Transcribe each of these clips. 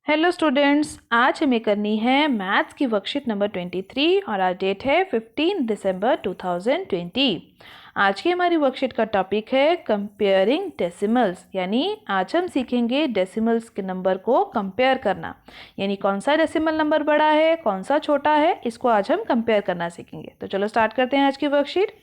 Hello students, आज हमें करनी है मैथ्स की वर्कशीट नंबर 23 और आज डेट है 15 दिसंबर 2020। आज की हमारी वर्कशीट का टॉपिक है कंपेयरिंग डेसिमल्स, यानी आज हम सीखेंगे डेसिमल्स के नंबर को कंपेयर करना, यानी कौन सा डेसिमल नंबर बड़ा है कौन सा छोटा है, इसको आज हम कंपेयर करना सीखेंगे। तो चलो स्टार्ट करते हैं आज की वर्कशीट।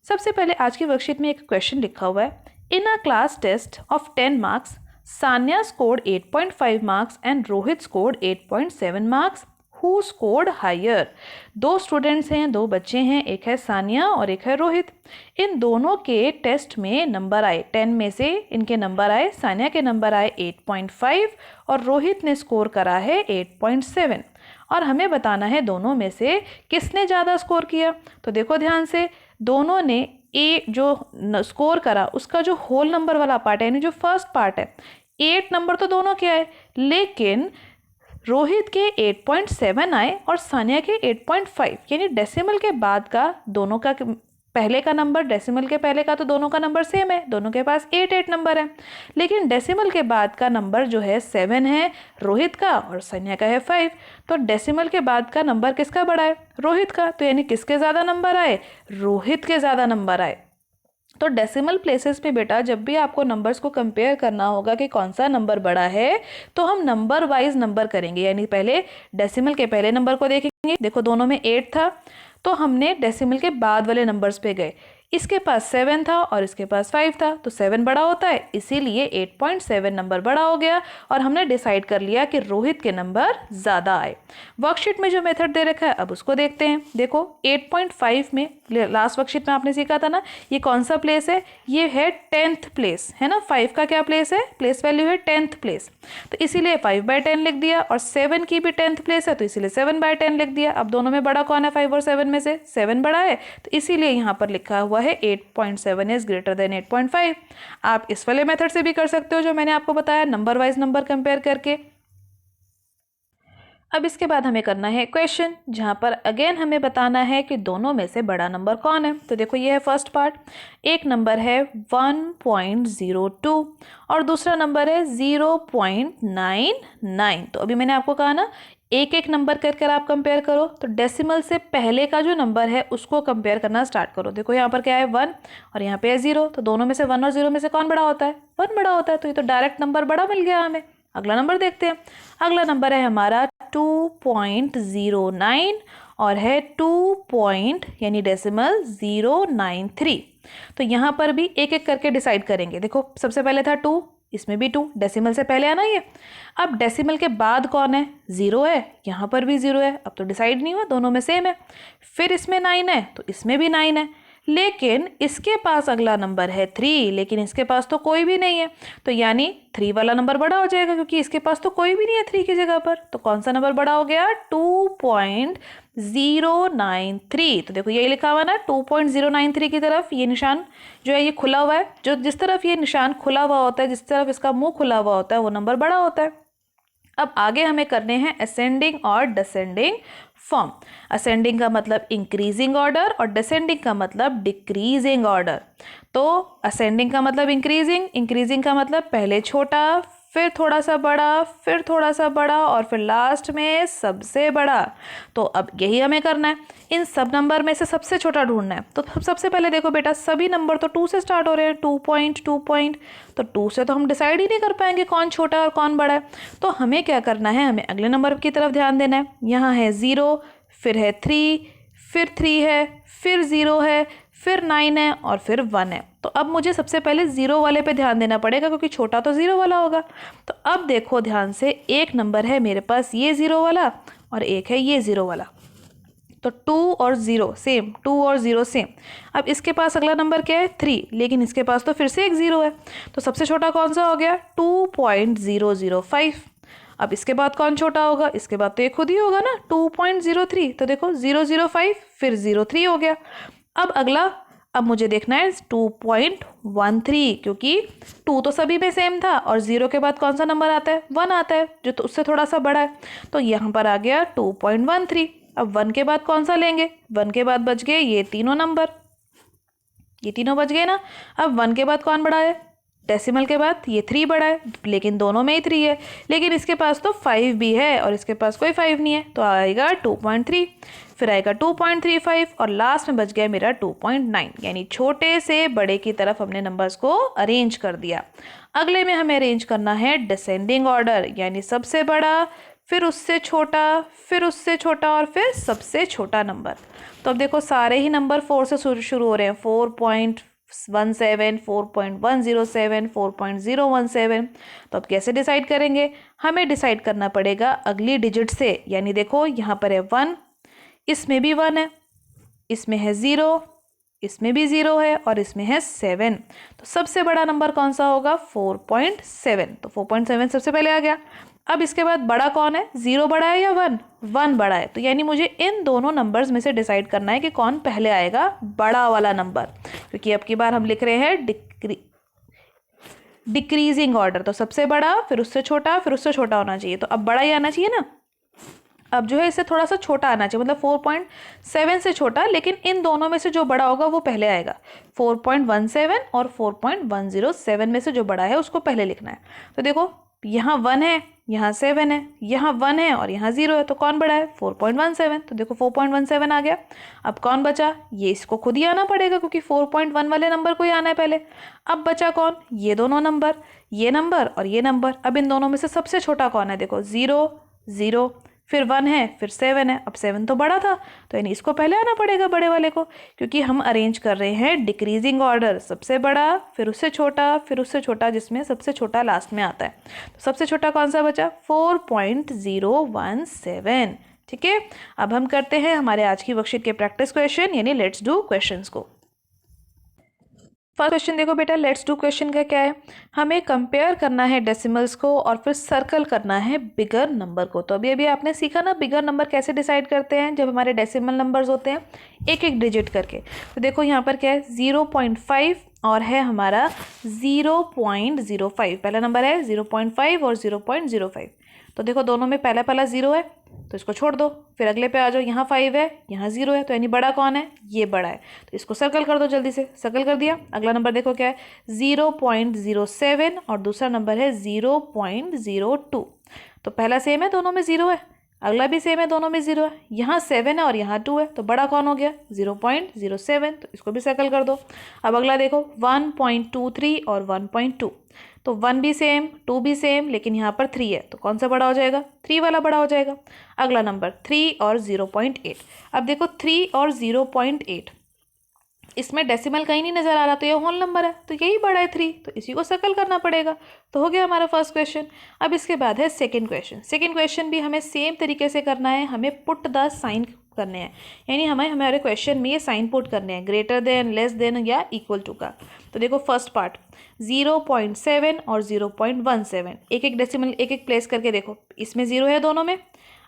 सबसे पहले आज की वर्कशीट में एक क्वेश्चन लिखा हुआ है, in a class test of 10 marks Sanya scored 8.5 marks and Rohit scored 8.7 marks. Who scored higher? दो स्टूडेंट्स हैं, दो बच्चे हैं, एक है सानिया और एक है रोहित। इन दोनों के टेस्ट में नंबर आए, 10 में से इनके नंबर आए, सानिया के नंबर आए 8.5 और रोहित ने स्कोर करा है 8.7 और हमें बताना है दोनों में से किसने ज़्यादा स्कोर किया। तो देखो ध्यान से, दोनों ने ए जो स्कोर करा उसका जो होल नंबर वाला पार्ट है, यानी जो फर्स्ट पार्ट है, 8 नंबर तो दोनों के आए, लेकिन रोहित के 8.7 आए और सानिया के 8.5, यानी डेसिमल के बाद का दोनों का पहले का नंबर, डेसिमल के पहले का तो दोनों का नंबर सेम है, दोनों के पास 8 नंबर है, लेकिन डेसिमल के बाद का नंबर जो है 7 है रोहित का और सानिया का है 5। तो डेसिमल के बाद का नंबर किसका बड़ा है? रोहित का। तो यानी किसके ज़्यादा नंबर आए? रोहित के ज़्यादा नंबर आए। तो डेसिमल प्लेसेस में बेटा जब भी आपको नंबर्स को कंपेयर करना होगा कि कौन सा नंबर बड़ा है, तो हम नंबर वाइज नंबर करेंगे, यानी पहले डेसिमल के पहले नंबर को देखेंगे। देखो दोनों में 8 था, तो हमने डेसिमल के बाद वाले नंबर्स पे गए, इसके पास 7 था और इसके पास 5 था, तो 7 बड़ा होता है, इसीलिए 8.7 नंबर बड़ा हो गया और हमने डिसाइड कर लिया कि रोहित के नंबर ज़्यादा आए। वर्कशीट में जो मेथड दे रखा है अब उसको देखते हैं। देखो 8.5 में लास्ट वर्कशीट में आपने सीखा था ना, ये कौन सा प्लेस है? ये है 10th प्लेस, है ना। 5 का क्या प्लेस है? प्लेस वैल्यू है 10th प्लेस, तो इसीलिए 5/10 लिख दिया और 7 की भी 10th प्लेस है तो इसीलिए 7/10 लिख दिया। अब दोनों में बड़ा कौन है? 5 और 7 में से 7 बड़ा है, तो इसीलिए यहाँ पर लिखा हुआ है 8.7 इज ग्रेटर देन 8.5। आप इस वाले मेथड से भी कर सकते हो जो मैंने आपको बताया, नंबर वाइज नंबर कंपेयर करके। अब इसके बाद हमें करना है क्वेश्चन, जहाँ पर अगेन हमें बताना है कि दोनों में से बड़ा नंबर कौन है। तो देखो ये है फर्स्ट पार्ट, एक नंबर है 1.02 और दूसरा नंबर है 0.99। तो अभी मैंने आपको कहा ना, एक एक नंबर कर आप कंपेयर करो। तो डेसिमल से पहले का जो नंबर है उसको कंपेयर करना स्टार्ट करो। देखो यहाँ पर क्या है 1 और यहाँ पे है 0, तो दोनों में से 1 और 0 में से कौन बड़ा होता है? 1 बड़ा होता है, तो ये तो डायरेक्ट नंबर बड़ा मिल गया हमें। अगला नंबर देखते हैं। अगला नंबर है हमारा 2.09 और है 2 यानी डेसिमल 093। तो यहाँ पर भी एक एक करके डिसाइड करेंगे। देखो सबसे पहले था 2, इसमें भी 2, डेसिमल से पहले आना ये। अब डेसिमल के बाद कौन है? 0 है, यहाँ पर भी 0 है, अब तो डिसाइड नहीं हुआ, दोनों में सेम है। फिर इसमें 9 है तो इसमें भी 9 है, लेकिन इसके पास अगला नंबर है 3, लेकिन इसके पास तो कोई भी नहीं है, तो यानी 3 वाला नंबर बड़ा हो जाएगा क्योंकि इसके पास तो कोई भी नहीं है 3 की जगह पर। तो कौन सा नंबर बड़ा हो गया? 2.093। तो देखो यही लिखा हुआ ना, 2.093 की तरफ ये निशान जो है ये खुला हुआ है, जो जिस तरफ ये निशान खुला हुआ होता है, जिस तरफ इसका मुंह खुला हुआ होता है, वो नंबर बड़ा होता है। अब आगे हमें करने हैं असेंडिंग और डिसेंडिंग फॉर्म। असेंडिंग का मतलब इंक्रीजिंग ऑर्डर और डिसेंडिंग का मतलब डिक्रीजिंग ऑर्डर। तो असेंडिंग का मतलब इंक्रीजिंग, इंक्रीजिंग का मतलब पहले छोटा, फिर थोड़ा सा बड़ा, फिर थोड़ा सा बड़ा और फिर लास्ट में सबसे बड़ा। तो अब यही हमें करना है, इन सब नंबर में से सबसे छोटा ढूंढना है। तो सबसे पहले देखो बेटा, सभी नंबर तो 2 से स्टार्ट हो रहे हैं, 2 तो 2 से तो हम डिसाइड ही नहीं कर पाएंगे कौन छोटा है और कौन बड़ा है। तो हमें क्या करना है, हमें अगले नंबर की तरफ ध्यान देना है। यहाँ है 0, फिर है 3, फिर 3 है, फिर 0 है, फिर 9 है और फिर 1 है। तो अब मुझे सबसे पहले 0 वाले पे ध्यान देना पड़ेगा क्योंकि छोटा तो 0 वाला होगा। तो अब देखो ध्यान से, एक नंबर है मेरे पास ये 0 वाला और एक है ये 0 वाला, तो 2 और 0 सेम, 2 और 0 सेम। अब इसके पास अगला नंबर क्या है? 3, लेकिन इसके पास तो फिर से एक 0 है, तो सबसे छोटा कौन सा हो गया? 2.005। अब इसके बाद कौन छोटा होगा? इसके बाद तो ये खुद ही होगा ना, 2.03। तो देखो 005 फिर 03 हो गया। अब अगला, अब मुझे देखना है 2.13, क्योंकि 2 तो सभी में सेम था और 0 के बाद कौन सा नंबर आता है? 1 आता है, जो तो उससे थोड़ा सा बड़ा है। तो यहाँ पर आ गया 2.13। अब 1 के बाद कौन सा लेंगे? 1 के बाद बच गए ये तीनों नंबर, ये तीनों बच गए ना। अब 1 के बाद कौन बड़ा है? डेसिमल के बाद ये 3 बड़ा है, लेकिन दोनों में ही 3 है, लेकिन इसके पास तो 5 भी है और इसके पास कोई 5 नहीं है, तो आएगा 2.3, फिर आएगा 2.35 और लास्ट में बच गया मेरा 2.9। यानी छोटे से बड़े की तरफ हमने नंबर्स को अरेंज कर दिया। अगले में हमें अरेंज करना है डिसेंडिंग ऑर्डर, यानी सबसे बड़ा, फिर उससे छोटा, फिर उससे छोटा और फिर सबसे छोटा नंबर। तो अब देखो सारे ही नंबर 4 से शुरू हो रहे हैं, 4.17, 4.107, 4.017। तो अब कैसे डिसाइड करेंगे? हमें डिसाइड करना पड़ेगा अगली डिजिट से। यानी देखो यहाँ पर है 1, इसमें भी 1 है, इसमें है 0, इसमें भी 0 है और इसमें है 7। तो सबसे बड़ा नंबर कौन सा होगा? 4.7। तो 4.7 सबसे पहले आ गया। अब इसके बाद बड़ा कौन है? 0 बड़ा है या 1? 1 बड़ा है। तो यानी मुझे इन दोनों नंबर्स में से डिसाइड करना है कि कौन पहले आएगा, बड़ा वाला नंबर, क्योंकि अब की बार हम लिख रहे हैं डिक्रीजिंग ऑर्डर। तो सबसे बड़ा, फिर उससे छोटा, फिर उससे छोटा होना चाहिए। तो अब बड़ा ही आना चाहिए ना। अब जो है इससे थोड़ा सा छोटा आना चाहिए, मतलब 4.7 से छोटा, लेकिन इन दोनों में से जो बड़ा होगा वो पहले आएगा। 4.17 और 4.107 में से जो बड़ा है उसको पहले लिखना है। तो देखो यहाँ 1 है, यहाँ 7 है, यहाँ 1 है और यहाँ 0 है, तो कौन बड़ा है? 4.17। तो देखो 4.17 आ गया। अब कौन बचा? ये इसको खुद ही आना पड़ेगा, क्योंकि 4.1 वाले नंबर को ही आना है पहले। अब बचा कौन? ये दोनों नंबर, ये नंबर और ये नंबर। अब इन दोनों में से सबसे छोटा कौन है? देखो 0, 0, फिर 1 है, फिर 7 है। अब 7 तो बड़ा था, तो यानी इसको पहले आना पड़ेगा, बड़े वाले को, क्योंकि हम अरेंज कर रहे हैं डिक्रीजिंग ऑर्डर। सबसे बड़ा, फिर उससे छोटा, फिर उससे छोटा, जिसमें सबसे छोटा लास्ट में आता है। तो सबसे छोटा कौन सा बचा? 4.017। ठीक है। अब हम करते हैं हमारे आज की वर्कशीट के प्रैक्टिस क्वेश्चन, यानी लेट्स डू क्वेश्चंस को। फर्स्ट क्वेश्चन देखो बेटा, लेट्स डू क्वेश्चन का क्या है? हमें कंपेयर करना है डेसिमल्स को और फिर सर्कल करना है बिगर नंबर को। तो अभी अभी आपने सीखा ना बिगर नंबर कैसे डिसाइड करते हैं जब हमारे डेसिमल नंबर्स होते हैं एक एक डिजिट करके। तो देखो यहाँ पर क्या है? 0.5 और है हमारा 0.05। पहला नंबर है 0.5 और 0.05। तो देखो दोनों में पहला पहला 0 है, तो इसको छोड़ दो। फिर अगले पे आ जाओ, यहाँ 5 है, यहाँ 0 है, तो यानी बड़ा कौन है? ये बड़ा है। तो इसको सर्कल कर दो, जल्दी से सर्कल कर दिया। अगला नंबर देखो क्या है? 0.07 और दूसरा नंबर है 0.02। तो पहला सेम है, दोनों में 0 है, अगला भी सेम है, दोनों में 0 है। यहाँ 7 है और यहाँ 2 है, तो बड़ा कौन हो गया? 0.07। तो इसको भी सर्कल कर दो। अब अगला देखो 1.23 और 1.2। तो 1 भी सेम, 2 भी सेम, लेकिन यहाँ पर 3 है, तो कौन सा बड़ा हो जाएगा? 3 वाला बड़ा हो जाएगा। अगला नंबर 3 और 0.8। अब देखो 3 और 0.8, इसमें डेसिमल कहीं नहीं नज़र आ रहा, तो ये होल नंबर है, तो यही बड़ा है 3, तो इसी को सर्कल करना पड़ेगा। तो हो गया हमारा फर्स्ट क्वेश्चन। अब इसके बाद है सेकंड क्वेश्चन। सेकंड क्वेश्चन भी हमें सेम तरीके से करना है, हमें पुट द साइन करने हैं, यानी हमें हमारे क्वेश्चन में ये साइन पुट करने हैं, ग्रेटर देन, लेस देन या इक्वल टू का। तो देखो फर्स्ट पार्ट 0.7 और 0.17, एक एक डेसिमल एक एक प्लेस करके देखो, इसमें 0 है दोनों में।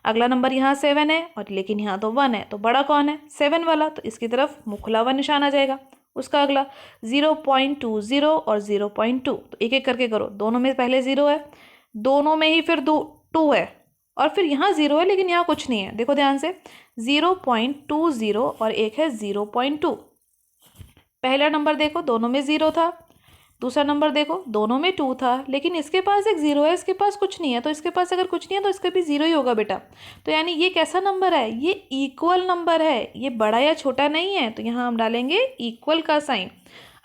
अगला नंबर यहाँ 7 है और लेकिन यहाँ तो 1 है, तो बड़ा कौन है? 7 वाला, तो इसकी तरफ मुँह खुला हुआ निशान आ जाएगा। उसका अगला 0.20 और 0.2, तो एक एक करके करो, दोनों में पहले 0 है, दोनों में ही फिर 2 है और फिर यहाँ 0 है, लेकिन यहाँ कुछ नहीं है। देखो ध्यान से, 0.20 और एक है 0.2। पहला नंबर देखो दोनों में 0 था, दूसरा नंबर देखो दोनों में 2 था, लेकिन इसके पास एक 0 है, इसके पास कुछ नहीं है। तो इसके पास अगर कुछ नहीं है तो इसका भी 0 ही होगा बेटा। तो यानी ये कैसा नंबर है? ये इक्वल नंबर है, ये बड़ा या छोटा नहीं है, तो यहाँ हम डालेंगे इक्वल का साइन।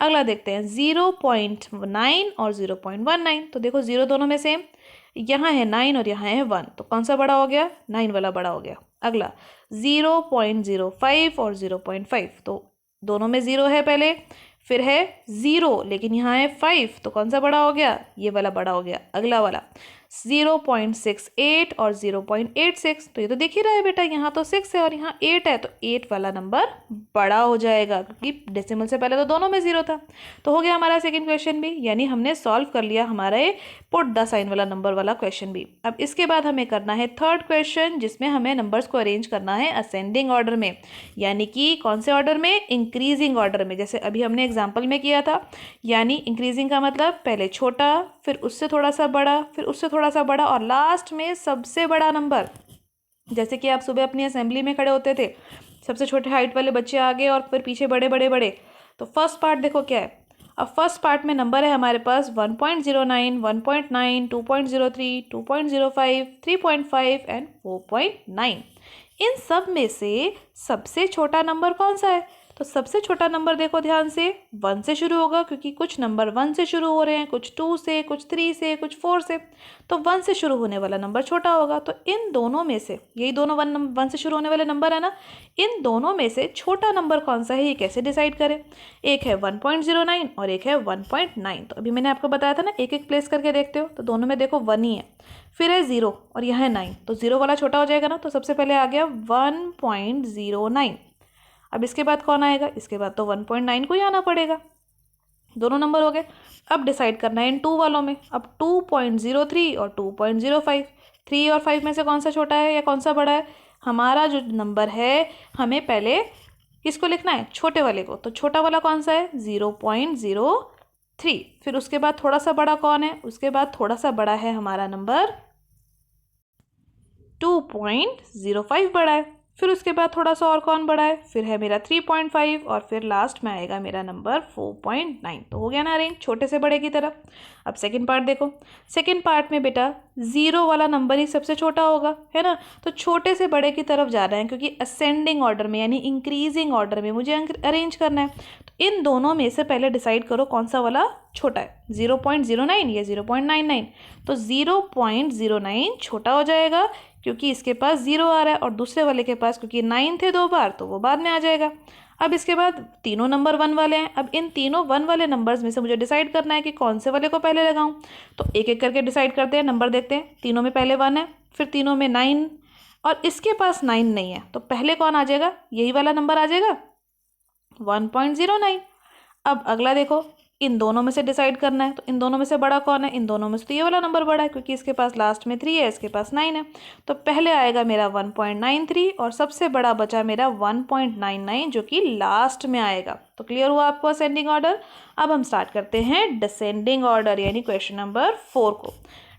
अगला देखते हैं 0.9 और 0.19। तो देखो 0 दोनों में सेम, यहाँ है 9 और यहाँ है 1, तो कौन सा बड़ा हो गया? 9 वाला बड़ा हो गया। अगला 0.05 और 0.5, तो दोनों में 0 है पहले, फिर है 0 लेकिन यहाँ है 5, तो कौन सा बड़ा हो गया? ये वाला बड़ा हो गया। अगला वाला 0.68 और 0.86, तो ये तो दिख ही रहा है बेटा, यहाँ तो 6 है और यहाँ 8 है, तो 8 वाला नंबर बड़ा हो जाएगा, क्योंकि डेसिमल से पहले तो दोनों में 0 था। तो हो गया हमारा सेकंड क्वेश्चन भी, यानी हमने सॉल्व कर लिया हमारा ये पुट द साइन वाला नंबर वाला क्वेश्चन भी। अब इसके बाद हमें करना है थर्ड क्वेश्चन, जिसमें हमें नंबर्स को अरेंज करना है असेंडिंग ऑर्डर में, यानी कि कौन से ऑर्डर में? इंक्रीजिंग ऑर्डर में, जैसे अभी हमने एग्जाम्पल में किया था। यानी इंक्रीजिंग का मतलब पहले छोटा, फिर उससे थोड़ा सा बड़ा, फिर उससे थोड़ा सा बड़ा और लास्ट में सबसे बड़ा नंबर। जैसे कि आप सुबह अपनी असेंबली में खड़े होते थे, सबसे छोटे हाइट वाले बच्चे आगे और फिर पीछे बड़े बड़े बड़े। तो फर्स्ट पार्ट देखो क्या है, अब फर्स्ट पार्ट में नंबर है हमारे पास 1.09, 1.9, 2.03, 2.05, 3.5 एंड 4.9। इन सब में से सबसे छोटा नंबर कौन सा है? तो सबसे छोटा नंबर देखो ध्यान से 1 से शुरू होगा, क्योंकि कुछ नंबर 1 से शुरू हो रहे हैं, कुछ 2 से, कुछ 3 से, कुछ 4 से, तो 1 से शुरू होने वाला नंबर छोटा होगा। तो इन दोनों में से, यही दोनों 1 से शुरू होने वाले नंबर है ना, इन दोनों में से छोटा नंबर कौन सा है ये कैसे डिसाइड करें? एक है 1.09 और एक है 1.9। तो अभी मैंने आपको बताया था ना, एक एक प्लेस करके देखते हो, तो दोनों में देखो 1 ही है, फिर है 0 और यह है 9, तो 0 वाला छोटा हो जाएगा ना, तो सबसे पहले आ गया 1.09। अब इसके बाद कौन आएगा? इसके बाद तो 1.9 को ही आना पड़ेगा। दोनों नंबर हो गए। अब डिसाइड करना है इन 2 वालों में। अब 2.03 और 2.05, 3 और 5 में से कौन सा छोटा है या कौन सा बड़ा है? हमारा जो नंबर है, हमें पहले किसको लिखना है? छोटे वाले को। तो छोटा वाला कौन सा है? 0.03। फिर उसके बाद थोड़ा सा बड़ा कौन है? उसके बाद थोड़ा सा बड़ा है हमारा नंबर 2.05 बड़ा है। फिर उसके बाद थोड़ा सा और कौन बड़ा है? फिर है मेरा 3.5 और फिर लास्ट में आएगा मेरा नंबर 4.9। तो हो गया ना अरेंज छोटे से बड़े की तरफ। अब सेकंड पार्ट देखो। सेकंड पार्ट में बेटा 0 वाला नंबर ही सबसे छोटा होगा, है ना। तो छोटे से बड़े की तरफ जा रहे हैं, क्योंकि असेंडिंग ऑर्डर में यानी इंक्रीजिंग ऑर्डर में मुझे अरेंज करना है। तो इन दोनों में से पहले डिसाइड करो कौन सा वाला छोटा है, 0.09 या 0.99। तो 0.09 छोटा हो जाएगा, क्योंकि इसके पास 0 आ रहा है, और दूसरे वाले के पास क्योंकि 9 थे 2 बार, तो वो बाद में आ जाएगा। अब इसके बाद तीनों नंबर 1 वाले हैं। अब इन तीनों 1 वाले नंबर्स में से मुझे डिसाइड करना है कि कौन से वाले को पहले लगाऊं। तो एक एक करके डिसाइड करते हैं, नंबर देखते हैं। तीनों में पहले 1 है, फिर तीनों में 9, और इसके पास 9 नहीं है, तो पहले कौन आ जाएगा? यही वाला नंबर आ जाएगा 1.09। अब अगला देखो, इन दोनों में से डिसाइड करना है, तो इन दोनों में से बड़ा कौन है? इन दोनों में से तो ये वाला नंबर बड़ा है, क्योंकि इसके पास लास्ट में 3 है, इसके पास 9 है। तो पहले आएगा मेरा 1.93 और सबसे बड़ा बचा मेरा 1.99, जो कि लास्ट में आएगा। तो क्लियर हुआ आपको असेंडिंग ऑर्डर। अब हम स्टार्ट करते हैं डिसेंडिंग ऑर्डर, यानी क्वेश्चन नंबर 4 को।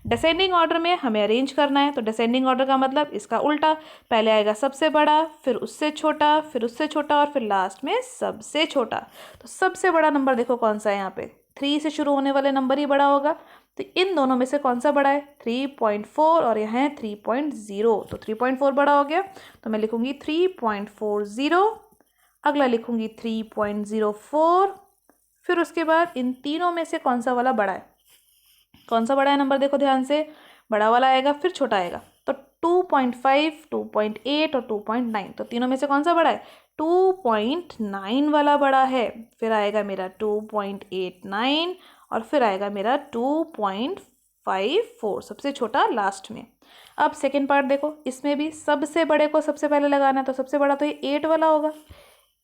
डिसेंडिंग ऑर्डर में हमें अरेंज करना है। तो डिसेंडिंग ऑर्डर का मतलब इसका उल्टा, पहले आएगा सबसे बड़ा, फिर उससे छोटा, फिर उससे छोटा, और फिर लास्ट में सबसे छोटा। तो सबसे बड़ा नंबर देखो कौन सा है यहाँ पे, 3 से शुरू होने वाले नंबर ही बड़ा होगा। तो इन दोनों में से कौन सा बड़ा है? 3.4 और यहाँ है 3.0। तो 3.4 बड़ा हो गया, तो मैं लिखूंगी 3.40। अगला लिखूंगी 3.04। फिर उसके बाद इन तीनों में से कौन सा वाला बड़ा है? कौन सा बड़ा है नंबर देखो ध्यान से, बड़ा वाला आएगा फिर छोटा आएगा। तो 2.5, 2.8 और 2.9, तो तीनों में से कौन सा बड़ा है? 2.9 वाला बड़ा है। फिर आएगा मेरा 2.89 और फिर आएगा मेरा 2.54, सबसे छोटा लास्ट में। अब सेकेंड पार्ट देखो, इसमें भी सबसे बड़े को सबसे पहले लगाना है। तो सबसे बड़ा तो ये 8 वाला होगा।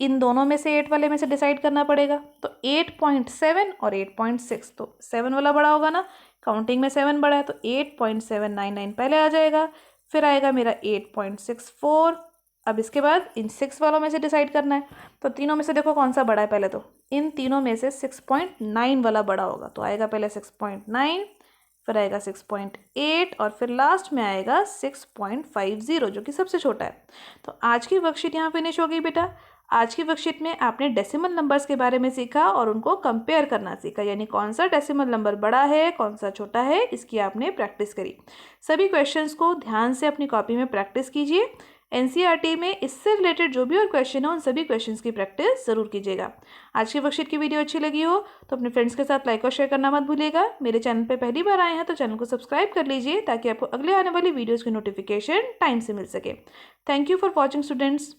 इन दोनों में से 8 वाले में से डिसाइड करना पड़ेगा। तो 8.7 और 8.6, तो 7 वाला बड़ा होगा ना, काउंटिंग में 7 बड़ा है, तो 8.799 पहले आ जाएगा। फिर आएगा मेरा 8.64। अब इसके बाद इन 6 वालों में से डिसाइड करना है। तो तीनों में से देखो कौन सा बड़ा है। पहले तो इन तीनों में से 6.9 वाला बड़ा होगा, तो आएगा पहले 6.9, फिर आएगा 6.8 और फिर लास्ट में आएगा 6.50, जो कि सबसे छोटा है। तो आज की वर्कशीट यहाँ फिनिश हो गई बेटा। आज की वर्कशीट में आपने डेसिमल नंबर्स के बारे में सीखा और उनको कंपेयर करना सीखा, यानी कौन सा डेसिमल नंबर बड़ा है, कौन सा छोटा है, इसकी आपने प्रैक्टिस करी। सभी क्वेश्चंस को ध्यान से अपनी कॉपी में प्रैक्टिस कीजिए। एनसीईआरटी में इससे रिलेटेड जो भी और क्वेश्चन है उन सभी क्वेश्चंस की प्रैक्टिस जरूर कीजिएगा। आज की वर्कशीट की वीडियो अच्छी लगी हो तो अपने फ्रेंड्स के साथ लाइक और शेयर करना मत भूलिएगा। मेरे चैनल पर पहली बार आए हैं तो चैनल को सब्सक्राइब कर लीजिए, ताकि आपको अगले आने वाली वीडियोज़ की नोटिफिकेशन टाइम से मिल सके। Thank you for watching students.